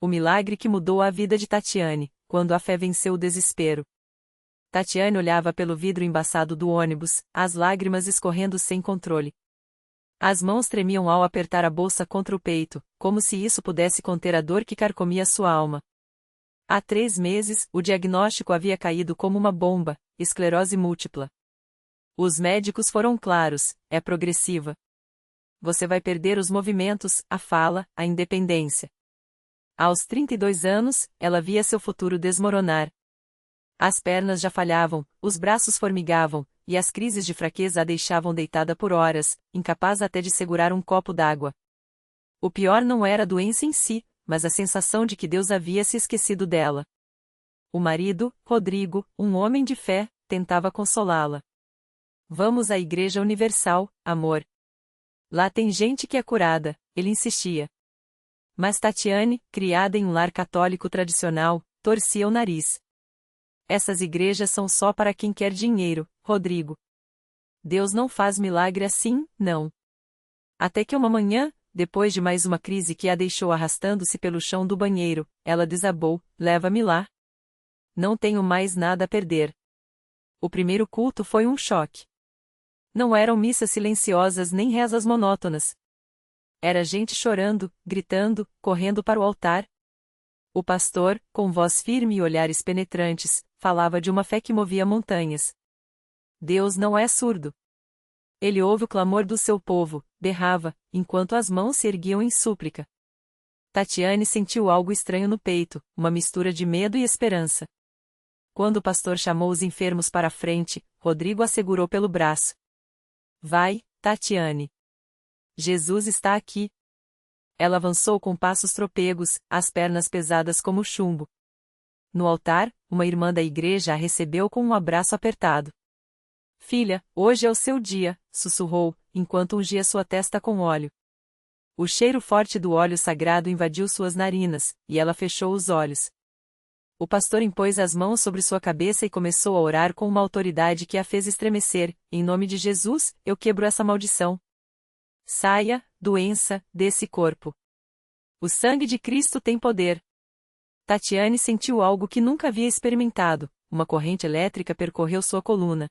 O milagre que mudou a vida de Tatiane, quando a fé venceu o desespero. Tatiane olhava pelo vidro embaçado do ônibus, as lágrimas escorrendo sem controle. As mãos tremiam ao apertar a bolsa contra o peito, como se isso pudesse conter a dor que carcomia sua alma. Há 3 meses, o diagnóstico havia caído como uma bomba: esclerose múltipla. Os médicos foram claros: é progressiva. Você vai perder os movimentos, a fala, a independência. Aos 32 anos, ela via seu futuro desmoronar. As pernas já falhavam, os braços formigavam, e as crises de fraqueza a deixavam deitada por horas, incapaz até de segurar um copo d'água. O pior não era a doença em si, mas a sensação de que Deus havia se esquecido dela. O marido, Rodrigo, um homem de fé, tentava consolá-la. Vamos à Igreja Universal, amor. Lá tem gente que é curada, ele insistia. Mas Tatiane, criada em um lar católico tradicional, torcia o nariz. Essas igrejas são só para quem quer dinheiro, Rodrigo. Deus não faz milagre assim, não. Até que uma manhã, depois de mais uma crise que a deixou arrastando-se pelo chão do banheiro, ela desabou: leva-me lá. Não tenho mais nada a perder. O primeiro culto foi um choque. Não eram missas silenciosas nem rezas monótonas. Era gente chorando, gritando, correndo para o altar. O pastor, com voz firme e olhares penetrantes, falava de uma fé que movia montanhas. Deus não é surdo. Ele ouve o clamor do seu povo, berrava, enquanto as mãos se erguiam em súplica. Tatiane sentiu algo estranho no peito, uma mistura de medo e esperança. Quando o pastor chamou os enfermos para a frente, Rodrigo a segurou pelo braço. Vai, Tatiane. Jesus está aqui. Ela avançou com passos trôpegos, as pernas pesadas como chumbo. No altar, uma irmã da igreja a recebeu com um abraço apertado. Filha, hoje é o seu dia, sussurrou, enquanto ungia sua testa com óleo. O cheiro forte do óleo sagrado invadiu suas narinas, e ela fechou os olhos. O pastor impôs as mãos sobre sua cabeça e começou a orar com uma autoridade que a fez estremecer. Em nome de Jesus, eu quebro essa maldição. Saia, doença, desse corpo. O sangue de Cristo tem poder. Tatiane sentiu algo que nunca havia experimentado: uma corrente elétrica percorreu sua coluna.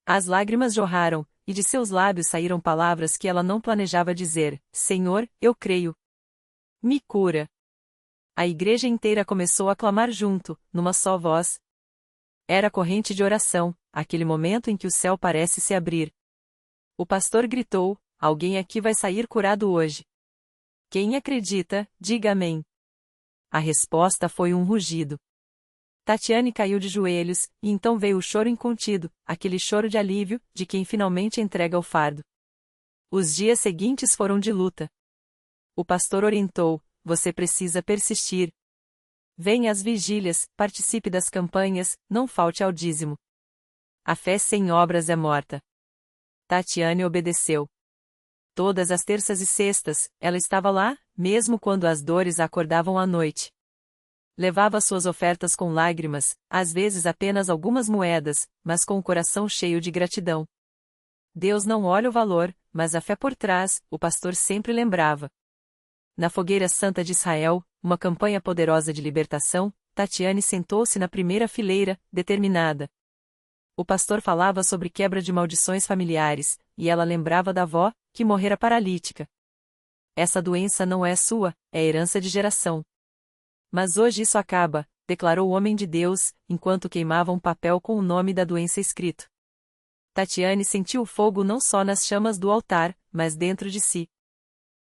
As lágrimas jorraram, e de seus lábios saíram palavras que ela não planejava dizer: Senhor, eu creio. Me cura. A igreja inteira começou a clamar junto, numa só voz. Era a corrente de oração, aquele momento em que o céu parece se abrir. O pastor gritou: alguém aqui vai sair curado hoje. Quem acredita, diga amém. A resposta foi um rugido. Tatiane caiu de joelhos, e então veio o choro incontido, aquele choro de alívio, de quem finalmente entrega o fardo. Os dias seguintes foram de luta. O pastor orientou: você precisa persistir. Venha às vigílias, participe das campanhas, não falte ao dízimo. A fé sem obras é morta. Tatiane obedeceu. Todas as terças e sextas, ela estava lá, mesmo quando as dores a acordavam à noite. Levava suas ofertas com lágrimas, às vezes apenas algumas moedas, mas com o coração cheio de gratidão. Deus não olha o valor, mas a fé por trás, o pastor sempre lembrava. Na Fogueira Santa de Israel, uma campanha poderosa de libertação, Tatiane sentou-se na primeira fileira, determinada. O pastor falava sobre quebra de maldições familiares, e ela lembrava da avó, que morrera paralítica. Essa doença não é sua, é herança de geração. Mas hoje isso acaba, declarou o homem de Deus, enquanto queimava um papel com o nome da doença escrito. Tatiane sentiu o fogo não só nas chamas do altar, mas dentro de si.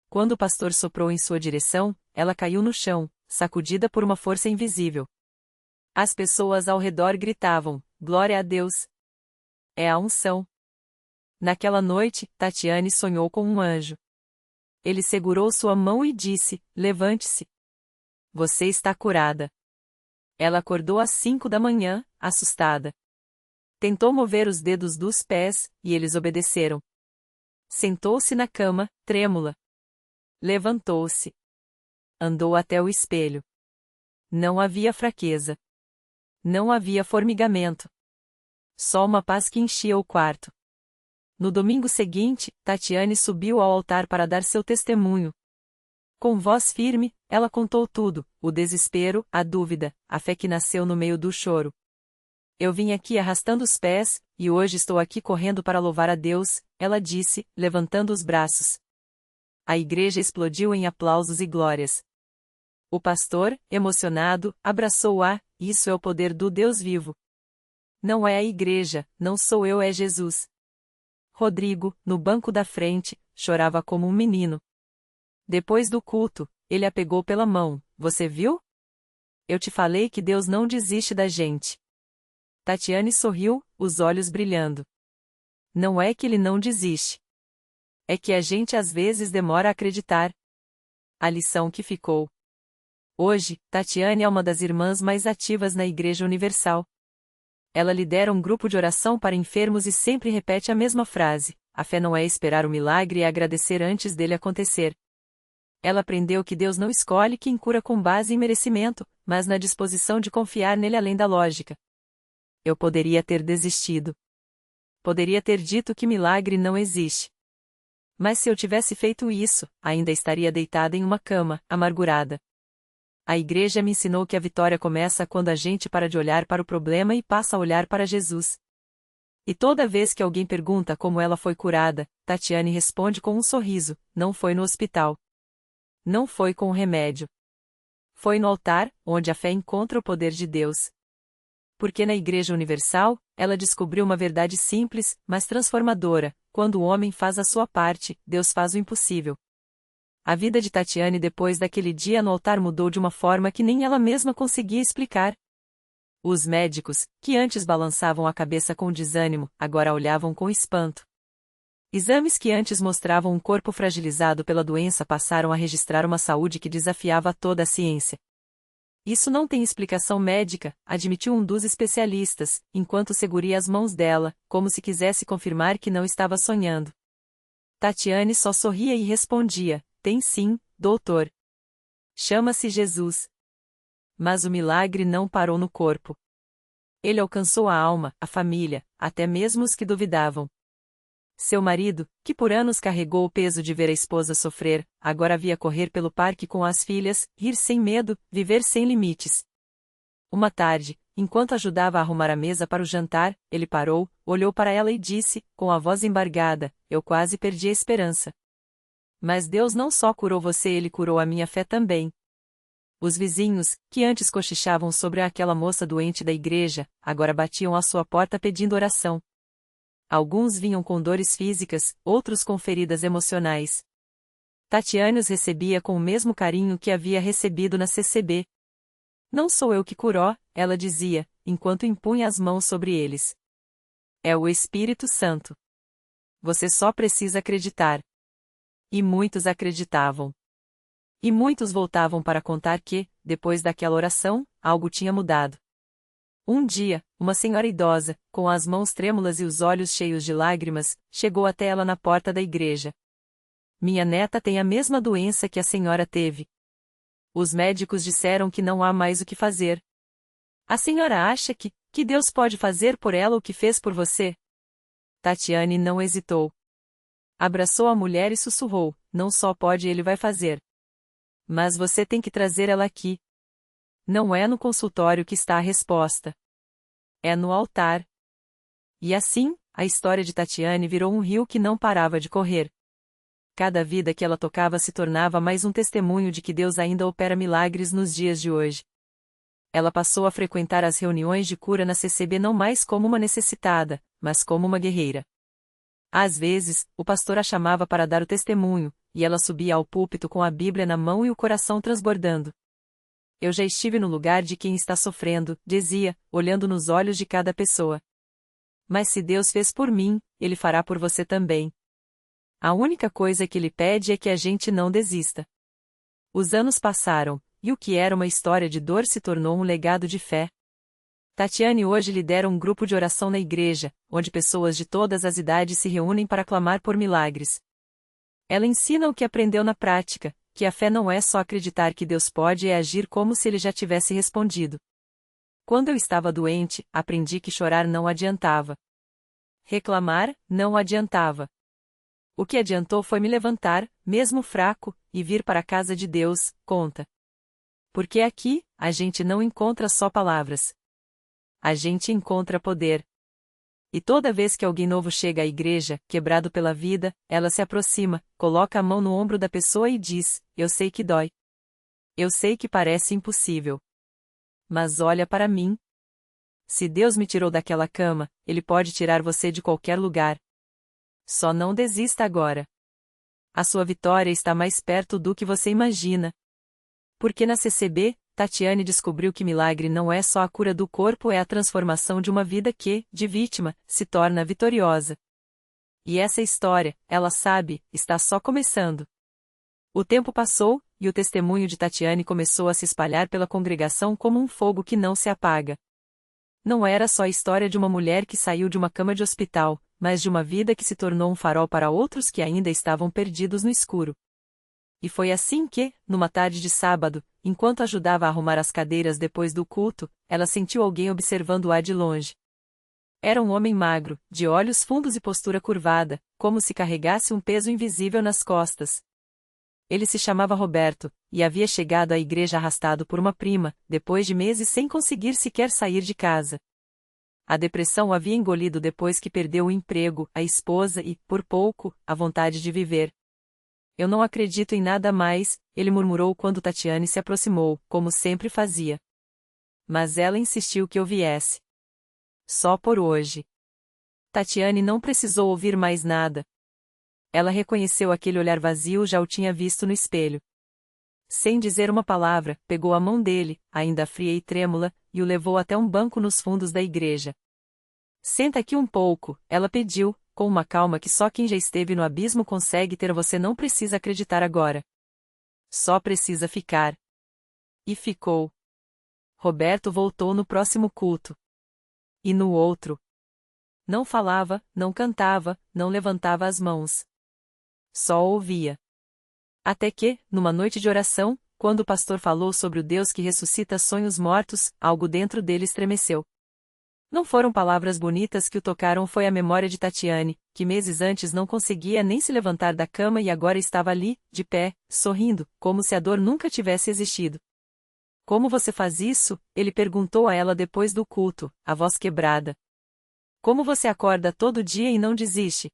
Quando o pastor soprou em sua direção, ela caiu no chão, sacudida por uma força invisível. As pessoas ao redor gritavam: glória a Deus! É a unção. Naquela noite, Tatiane sonhou com um anjo. Ele segurou sua mão e disse: levante-se. Você está curada. Ela acordou às 5 da manhã, assustada. Tentou mover os dedos dos pés, e eles obedeceram. Sentou-se na cama, trêmula. Levantou-se. Andou até o espelho. Não havia fraqueza. Não havia formigamento. Só uma paz que enchia o quarto. No domingo seguinte, Tatiane subiu ao altar para dar seu testemunho. Com voz firme, ela contou tudo: o desespero, a dúvida, a fé que nasceu no meio do choro. Eu vim aqui arrastando os pés, e hoje estou aqui correndo para louvar a Deus, ela disse, levantando os braços. A igreja explodiu em aplausos e glórias. O pastor, emocionado, abraçou-a: isso é o poder do Deus vivo. Não é a igreja, não sou eu, é Jesus. Rodrigo, no banco da frente, chorava como um menino. Depois do culto, ele a pegou pela mão: você viu? Eu te falei que Deus não desiste da gente. Tatiane sorriu, os olhos brilhando. Não é que ele não desiste. É que a gente às vezes demora a acreditar. A lição que ficou. Hoje, Tatiane é uma das irmãs mais ativas na Igreja Universal. Ela lidera um grupo de oração para enfermos e sempre repete a mesma frase: a fé não é esperar o milagre e agradecer antes dele acontecer. Ela aprendeu que Deus não escolhe quem cura com base em merecimento, mas na disposição de confiar nele além da lógica. Eu poderia ter desistido. Poderia ter dito que milagre não existe. Mas se eu tivesse feito isso, ainda estaria deitada em uma cama, amargurada. A igreja me ensinou que a vitória começa quando a gente para de olhar para o problema e passa a olhar para Jesus. E toda vez que alguém pergunta como ela foi curada, Tatiane responde com um sorriso: não foi no hospital. Não foi com o remédio. Foi no altar, onde a fé encontra o poder de Deus. Porque na Igreja Universal, ela descobriu uma verdade simples, mas transformadora: quando o homem faz a sua parte, Deus faz o impossível. A vida de Tatiane depois daquele dia no altar mudou de uma forma que nem ela mesma conseguia explicar. Os médicos, que antes balançavam a cabeça com desânimo, agora olhavam com espanto. Exames que antes mostravam um corpo fragilizado pela doença passaram a registrar uma saúde que desafiava toda a ciência. Isso não tem explicação médica, admitiu um dos especialistas, enquanto seguria as mãos dela, como se quisesse confirmar que não estava sonhando. Tatiane só sorria e respondia: tem sim, doutor. Chama-se Jesus. Mas o milagre não parou no corpo. Ele alcançou a alma, a família, até mesmo os que duvidavam. Seu marido, que por anos carregou o peso de ver a esposa sofrer, agora via correr pelo parque com as filhas, rir sem medo, viver sem limites. Uma tarde, enquanto ajudava a arrumar a mesa para o jantar, ele parou, olhou para ela e disse, com a voz embargada: eu quase perdi a esperança. Mas Deus não só curou você, ele curou a minha fé também. Os vizinhos, que antes cochichavam sobre aquela moça doente da igreja, agora batiam à sua porta pedindo oração. Alguns vinham com dores físicas, outros com feridas emocionais. Tatiane os recebia com o mesmo carinho que havia recebido na CCB. Não sou eu que curou, ela dizia, enquanto impunha as mãos sobre eles. É o Espírito Santo. Você só precisa acreditar. E muitos acreditavam. E muitos voltavam para contar que, depois daquela oração, algo tinha mudado. Um dia, uma senhora idosa, com as mãos trêmulas e os olhos cheios de lágrimas, chegou até ela na porta da igreja. Minha neta tem a mesma doença que a senhora teve. Os médicos disseram que não há mais o que fazer. A senhora acha que Deus pode fazer por ela o que fez por você? Tatiane não hesitou. Abraçou a mulher e sussurrou: não só pode, ele vai fazer. Mas você tem que trazer ela aqui. Não é no consultório que está a resposta. É no altar. E assim, a história de Tatiane virou um rio que não parava de correr. Cada vida que ela tocava se tornava mais um testemunho de que Deus ainda opera milagres nos dias de hoje. Ela passou a frequentar as reuniões de cura na CCB não mais como uma necessitada, mas como uma guerreira. Às vezes, o pastor a chamava para dar o testemunho, e ela subia ao púlpito com a Bíblia na mão e o coração transbordando. Eu já estive no lugar de quem está sofrendo, dizia, olhando nos olhos de cada pessoa. Mas se Deus fez por mim, Ele fará por você também. A única coisa que Ele pede é que a gente não desista. Os anos passaram, e o que era uma história de dor se tornou um legado de fé. Tatiane hoje lidera um grupo de oração na igreja, onde pessoas de todas as idades se reúnem para clamar por milagres. Ela ensina o que aprendeu na prática, que a fé não é só acreditar que Deus pode e agir como se Ele já tivesse respondido. Quando eu estava doente, aprendi que chorar não adiantava. Reclamar, não adiantava. O que adiantou foi me levantar, mesmo fraco, e vir para a casa de Deus, conta. Porque aqui, a gente não encontra só palavras. A gente encontra poder. E toda vez que alguém novo chega à igreja, quebrado pela vida, ela se aproxima, coloca a mão no ombro da pessoa e diz: eu sei que dói. Eu sei que parece impossível. Mas olha para mim. Se Deus me tirou daquela cama, Ele pode tirar você de qualquer lugar. Só não desista agora. A sua vitória está mais perto do que você imagina. Porque na CCB, Tatiane descobriu que milagre não é só a cura do corpo, é a transformação de uma vida que, de vítima, se torna vitoriosa. E essa história, ela sabe, está só começando. O tempo passou, e o testemunho de Tatiane começou a se espalhar pela congregação como um fogo que não se apaga. Não era só a história de uma mulher que saiu de uma cama de hospital, mas de uma vida que se tornou um farol para outros que ainda estavam perdidos no escuro. E foi assim que, numa tarde de sábado, enquanto ajudava a arrumar as cadeiras depois do culto, ela sentiu alguém observando-a de longe. Era um homem magro, de olhos fundos e postura curvada, como se carregasse um peso invisível nas costas. Ele se chamava Roberto, e havia chegado à igreja arrastado por uma prima, depois de meses sem conseguir sequer sair de casa. A depressão o havia engolido depois que perdeu o emprego, a esposa e, por pouco, a vontade de viver. Eu não acredito em nada mais, ele murmurou quando Tatiane se aproximou, como sempre fazia. Mas ela insistiu que eu viesse. Só por hoje. Tatiane não precisou ouvir mais nada. Ela reconheceu aquele olhar vazio, já o tinha visto no espelho. Sem dizer uma palavra, pegou a mão dele, ainda fria e trêmula, e o levou até um banco nos fundos da igreja. Senta aqui um pouco, ela pediu, com uma calma que só quem já esteve no abismo consegue ter. Você não precisa acreditar agora. Só precisa ficar. E ficou. Roberto voltou no próximo culto. E no outro. Não falava, não cantava, não levantava as mãos. Só ouvia. Até que, numa noite de oração, quando o pastor falou sobre o Deus que ressuscita sonhos mortos, algo dentro dele estremeceu. Não foram palavras bonitas que o tocaram, foi a memória de Tatiane, que meses antes não conseguia nem se levantar da cama e agora estava ali, de pé, sorrindo, como se a dor nunca tivesse existido. Como você faz isso? Ele perguntou a ela depois do culto, a voz quebrada. Como você acorda todo dia e não desiste?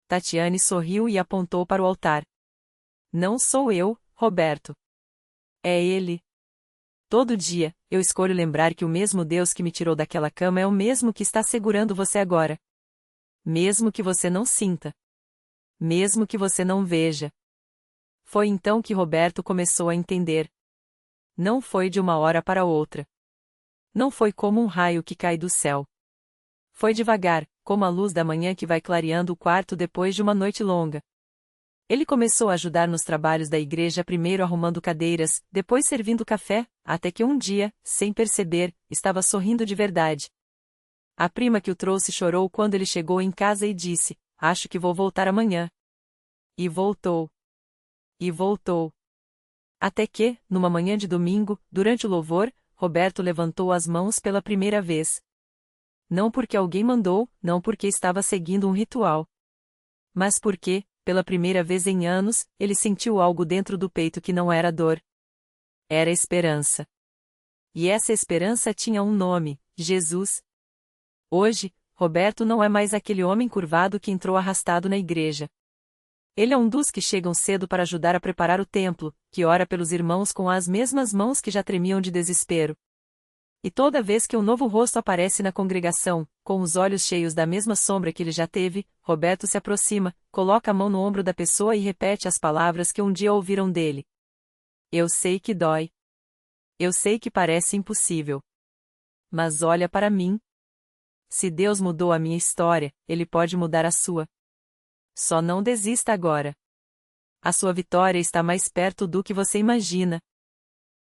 Tatiane sorriu e apontou para o altar. Não sou eu, Roberto. É ele. Todo dia, eu escolho lembrar que o mesmo Deus que me tirou daquela cama é o mesmo que está segurando você agora. Mesmo que você não sinta. Mesmo que você não veja. Foi então que Roberto começou a entender. Não foi de uma hora para outra. Não foi como um raio que cai do céu. Foi devagar, como a luz da manhã que vai clareando o quarto depois de uma noite longa. Ele começou a ajudar nos trabalhos da igreja, primeiro arrumando cadeiras, depois servindo café, até que um dia, sem perceber, estava sorrindo de verdade. A prima que o trouxe chorou quando ele chegou em casa e disse: acho que vou voltar amanhã. E voltou. E voltou. Até que, numa manhã de domingo, durante o louvor, Roberto levantou as mãos pela primeira vez. Não porque alguém mandou, não porque estava seguindo um ritual. Mas porque, pela primeira vez em anos, ele sentiu algo dentro do peito que não era dor. Era esperança. E essa esperança tinha um nome: Jesus. Hoje, Roberto não é mais aquele homem curvado que entrou arrastado na igreja. Ele é um dos que chegam cedo para ajudar a preparar o templo, que ora pelos irmãos com as mesmas mãos que já tremiam de desespero. E toda vez que um novo rosto aparece na congregação, com os olhos cheios da mesma sombra que ele já teve, Roberto se aproxima, coloca a mão no ombro da pessoa e repete as palavras que um dia ouviram dele. Eu sei que dói. Eu sei que parece impossível. Mas olha para mim. Se Deus mudou a minha história, Ele pode mudar a sua. Só não desista agora. A sua vitória está mais perto do que você imagina.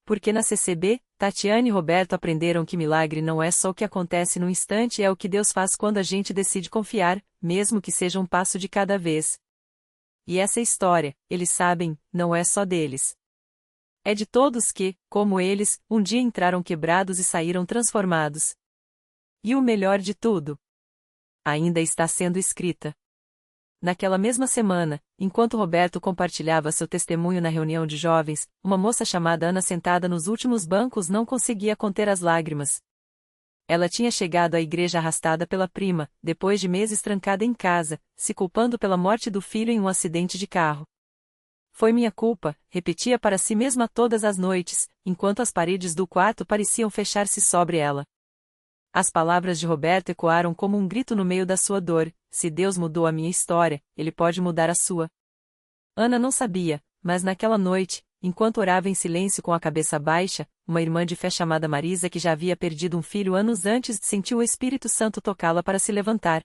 Porque na CCB, Tatiane e Roberto aprenderam que milagre não é só o que acontece no instante, é o que Deus faz quando a gente decide confiar, mesmo que seja um passo de cada vez. E essa história, eles sabem, não é só deles. É de todos que, como eles, um dia entraram quebrados e saíram transformados. E o melhor de tudo, ainda está sendo escrita. Naquela mesma semana, enquanto Roberto compartilhava seu testemunho na reunião de jovens, uma moça chamada Ana sentada nos últimos bancos não conseguia conter as lágrimas. Ela tinha chegado à igreja arrastada pela prima, depois de meses trancada em casa, se culpando pela morte do filho em um acidente de carro. Foi minha culpa, repetia para si mesma todas as noites, enquanto as paredes do quarto pareciam fechar-se sobre ela. As palavras de Roberto ecoaram como um grito no meio da sua dor: se Deus mudou a minha história, Ele pode mudar a sua. Ana não sabia, mas naquela noite, enquanto orava em silêncio com a cabeça baixa, uma irmã de fé chamada Marisa, que já havia perdido um filho anos antes, sentiu o Espírito Santo tocá-la para se levantar.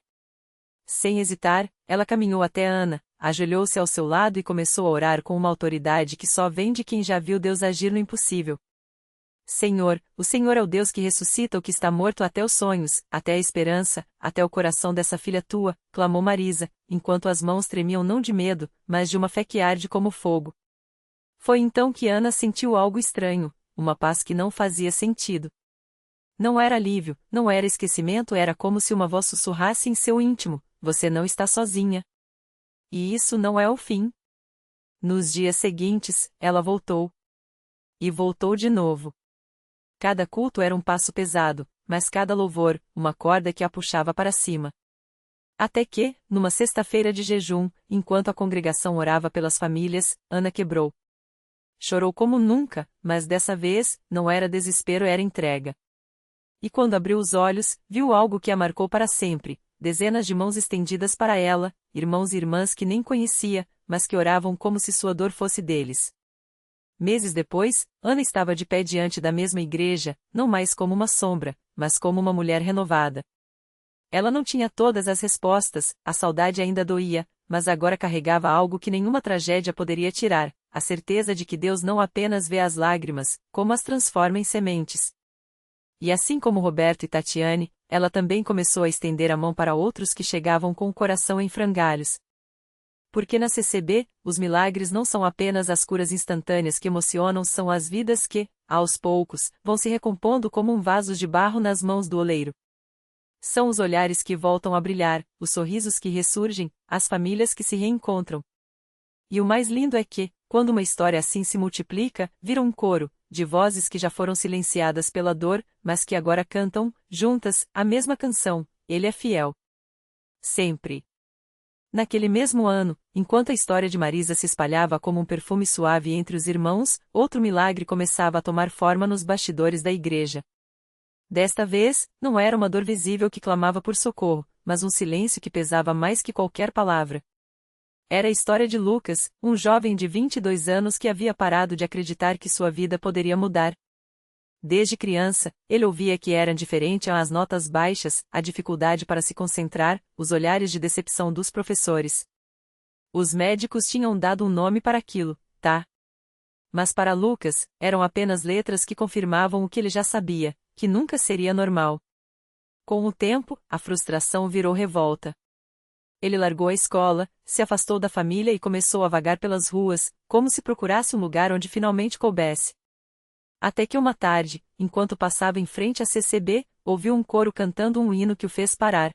Sem hesitar, ela caminhou até Ana, ajoelhou-se ao seu lado e começou a orar com uma autoridade que só vem de quem já viu Deus agir no impossível. Senhor, o Senhor é o Deus que ressuscita o que está morto, até os sonhos, até a esperança, até o coração dessa filha tua, clamou Marisa, enquanto as mãos tremiam não de medo, mas de uma fé que arde como fogo. Foi então que Ana sentiu algo estranho, uma paz que não fazia sentido. Não era alívio, não era esquecimento, era como se uma voz sussurrasse em seu íntimo: você não está sozinha. E isso não é o fim. Nos dias seguintes, ela voltou. E voltou de novo. Cada culto era um passo pesado, mas cada louvor, uma corda que a puxava para cima. Até que, numa sexta-feira de jejum, enquanto a congregação orava pelas famílias, Ana quebrou. Chorou como nunca, mas dessa vez, não era desespero, era entrega. E quando abriu os olhos, viu algo que a marcou para sempre: dezenas de mãos estendidas para ela, irmãos e irmãs que nem conhecia, mas que oravam como se sua dor fosse deles. Meses depois, Ana estava de pé diante da mesma igreja, não mais como uma sombra, mas como uma mulher renovada. Ela não tinha todas as respostas, a saudade ainda doía, mas agora carregava algo que nenhuma tragédia poderia tirar: a certeza de que Deus não apenas vê as lágrimas, como as transforma em sementes. E assim como Roberto e Tatiane, ela também começou a estender a mão para outros que chegavam com o coração em frangalhos. Porque na CCB, os milagres não são apenas as curas instantâneas que emocionam, são as vidas que, aos poucos, vão se recompondo como um vaso de barro nas mãos do oleiro. São os olhares que voltam a brilhar, os sorrisos que ressurgem, as famílias que se reencontram. E o mais lindo é que, quando uma história assim se multiplica, vira um coro, de vozes que já foram silenciadas pela dor, mas que agora cantam, juntas, a mesma canção: Ele é fiel. Sempre. Naquele mesmo ano, enquanto a história de Marisa se espalhava como um perfume suave entre os irmãos, outro milagre começava a tomar forma nos bastidores da igreja. Desta vez, não era uma dor visível que clamava por socorro, mas um silêncio que pesava mais que qualquer palavra. Era a história de Lucas, um jovem de 22 anos que havia parado de acreditar que sua vida poderia mudar. Desde criança, ele ouvia que era diferente as notas baixas, a dificuldade para se concentrar, os olhares de decepção dos professores. Os médicos tinham dado um nome para aquilo, tá? Mas para Lucas, eram apenas letras que confirmavam o que ele já sabia, que nunca seria normal. Com o tempo, a frustração virou revolta. Ele largou a escola, se afastou da família e começou a vagar pelas ruas, como se procurasse um lugar onde finalmente coubesse. Até que uma tarde, enquanto passava em frente à CCB, ouviu um coro cantando um hino que o fez parar.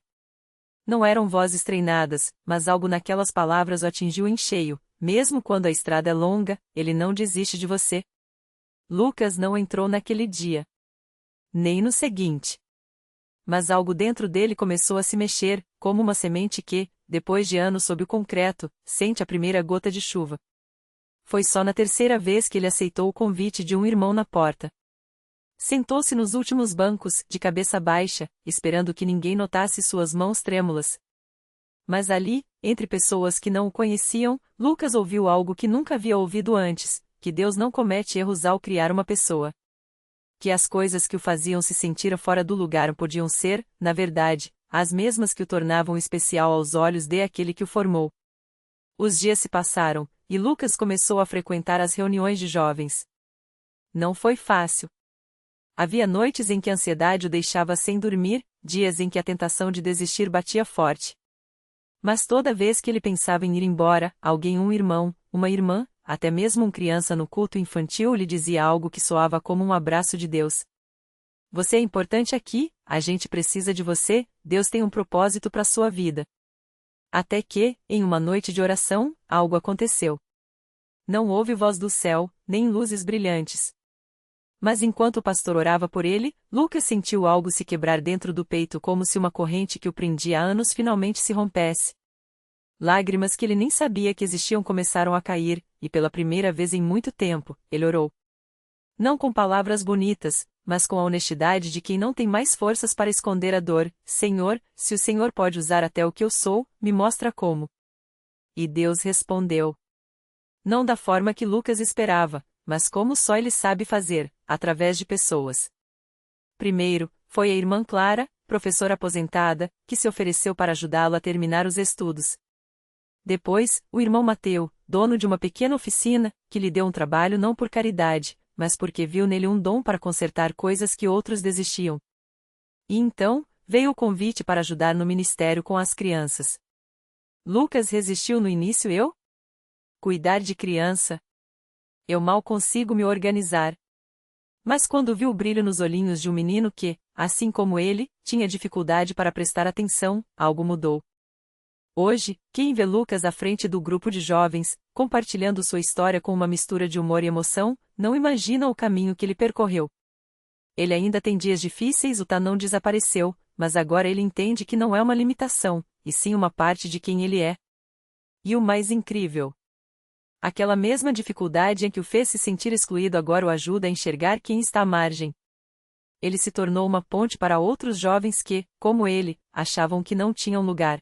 Não eram vozes treinadas, mas algo naquelas palavras o atingiu em cheio: mesmo quando a estrada é longa, ele não desiste de você. Lucas não entrou naquele dia. Nem no seguinte. Mas algo dentro dele começou a se mexer, como uma semente que, depois de anos sob o concreto, sente a primeira gota de chuva. Foi só na terceira vez que ele aceitou o convite de um irmão na porta. Sentou-se nos últimos bancos, de cabeça baixa, esperando que ninguém notasse suas mãos trêmulas. Mas ali, entre pessoas que não o conheciam, Lucas ouviu algo que nunca havia ouvido antes: que Deus não comete erros ao criar uma pessoa. Que as coisas que o faziam se sentir fora do lugar podiam ser, na verdade, as mesmas que o tornavam especial aos olhos daquele que o formou. Os dias se passaram, e Lucas começou a frequentar as reuniões de jovens. Não foi fácil. Havia noites em que a ansiedade o deixava sem dormir, dias em que a tentação de desistir batia forte. Mas toda vez que ele pensava em ir embora, alguém, um irmão, uma irmã, até mesmo uma criança no culto infantil, lhe dizia algo que soava como um abraço de Deus. Você é importante aqui, a gente precisa de você, Deus tem um propósito para sua vida. Até que, em uma noite de oração, algo aconteceu. Não houve voz do céu, nem luzes brilhantes. Mas enquanto o pastor orava por ele, Lucas sentiu algo se quebrar dentro do peito como se uma corrente que o prendia há anos finalmente se rompesse. Lágrimas que ele nem sabia que existiam começaram a cair, e pela primeira vez em muito tempo, ele orou. Não com palavras bonitas, mas com a honestidade de quem não tem mais forças para esconder a dor: Senhor, se o Senhor pode usar até o que eu sou, me mostra como. E Deus respondeu. Não da forma que Lucas esperava, mas como só ele sabe fazer, através de pessoas. Primeiro, foi a irmã Clara, professora aposentada, que se ofereceu para ajudá-lo a terminar os estudos. Depois, o irmão Mateu, dono de uma pequena oficina, que lhe deu um trabalho não por caridade, mas porque viu nele um dom para consertar coisas que outros desistiam. E então, veio o convite para ajudar no ministério com as crianças. Lucas resistiu no início. Cuidar de criança? Eu mal consigo me organizar. Mas quando viu o brilho nos olhinhos de um menino que, assim como ele, tinha dificuldade para prestar atenção, algo mudou. Hoje, quem vê Lucas à frente do grupo de jovens, compartilhando sua história com uma mistura de humor e emoção, não imagina o caminho que ele percorreu. Ele ainda tem dias difíceis, o não desapareceu, mas agora ele entende que não é uma limitação, e sim uma parte de quem ele é. E o mais incrível: aquela mesma dificuldade em que o fez se sentir excluído agora o ajuda a enxergar quem está à margem. Ele se tornou uma ponte para outros jovens que, como ele, achavam que não tinham lugar.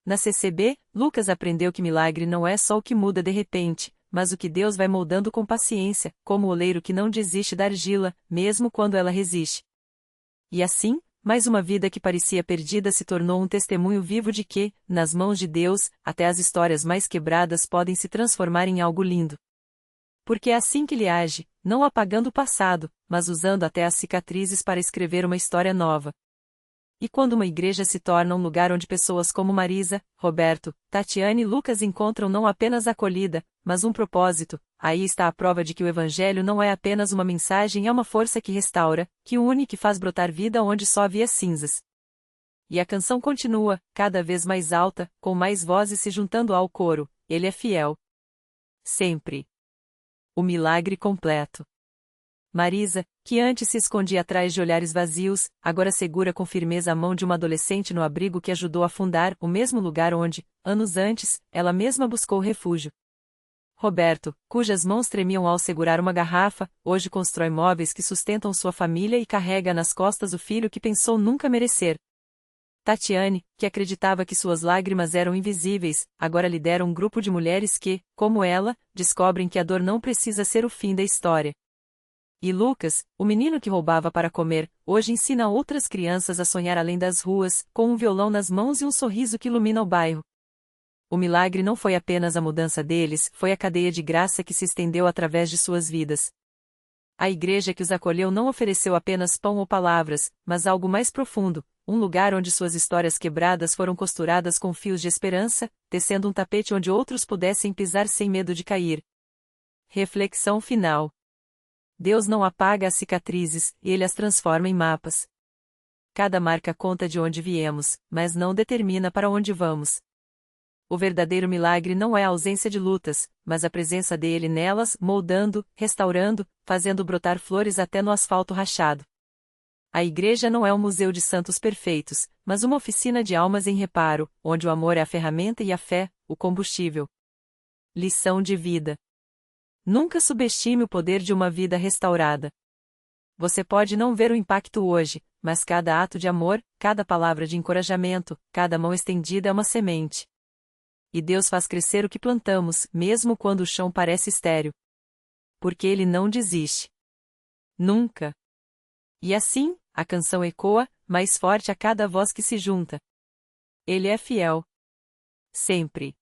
Na CCB, Lucas aprendeu que milagre não é só o que muda de repente, mas o que Deus vai moldando com paciência, como o oleiro que não desiste da argila, mesmo quando ela resiste. E assim, mais uma vida que parecia perdida se tornou um testemunho vivo de que, nas mãos de Deus, até as histórias mais quebradas podem se transformar em algo lindo. Porque é assim que ele age, não apagando o passado, mas usando até as cicatrizes para escrever uma história nova. E quando uma igreja se torna um lugar onde pessoas como Marisa, Roberto, Tatiane e Lucas encontram não apenas acolhida, mas um propósito, aí está a prova de que o Evangelho não é apenas uma mensagem, é uma força que restaura, que une e que faz brotar vida onde só havia cinzas. E a canção continua, cada vez mais alta, com mais vozes se juntando ao coro: Ele é fiel. Sempre. O milagre completo. Marisa, que antes se escondia atrás de olhares vazios, agora segura com firmeza a mão de uma adolescente no abrigo que ajudou a fundar o mesmo lugar onde, anos antes, ela mesma buscou refúgio. Roberto, cujas mãos tremiam ao segurar uma garrafa, hoje constrói móveis que sustentam sua família e carrega nas costas o filho que pensou nunca merecer. Tatiane, que acreditava que suas lágrimas eram invisíveis, agora lidera um grupo de mulheres que, como ela, descobrem que a dor não precisa ser o fim da história. E Lucas, o menino que roubava para comer, hoje ensina outras crianças a sonhar além das ruas, com um violão nas mãos e um sorriso que ilumina o bairro. O milagre não foi apenas a mudança deles, foi a cadeia de graça que se estendeu através de suas vidas. A igreja que os acolheu não ofereceu apenas pão ou palavras, mas algo mais profundo, um lugar onde suas histórias quebradas foram costuradas com fios de esperança, tecendo um tapete onde outros pudessem pisar sem medo de cair. Reflexão final. Deus não apaga as cicatrizes, ele as transforma em mapas. Cada marca conta de onde viemos, mas não determina para onde vamos. O verdadeiro milagre não é a ausência de lutas, mas a presença dele nelas, moldando, restaurando, fazendo brotar flores até no asfalto rachado. A igreja não é um museu de santos perfeitos, mas uma oficina de almas em reparo, onde o amor é a ferramenta e a fé, o combustível. Lição de vida. Nunca subestime o poder de uma vida restaurada. Você pode não ver o impacto hoje, mas cada ato de amor, cada palavra de encorajamento, cada mão estendida é uma semente. E Deus faz crescer o que plantamos, mesmo quando o chão parece estéril. Porque Ele não desiste. Nunca. E assim, a canção ecoa, mais forte a cada voz que se junta. Ele é fiel. Sempre.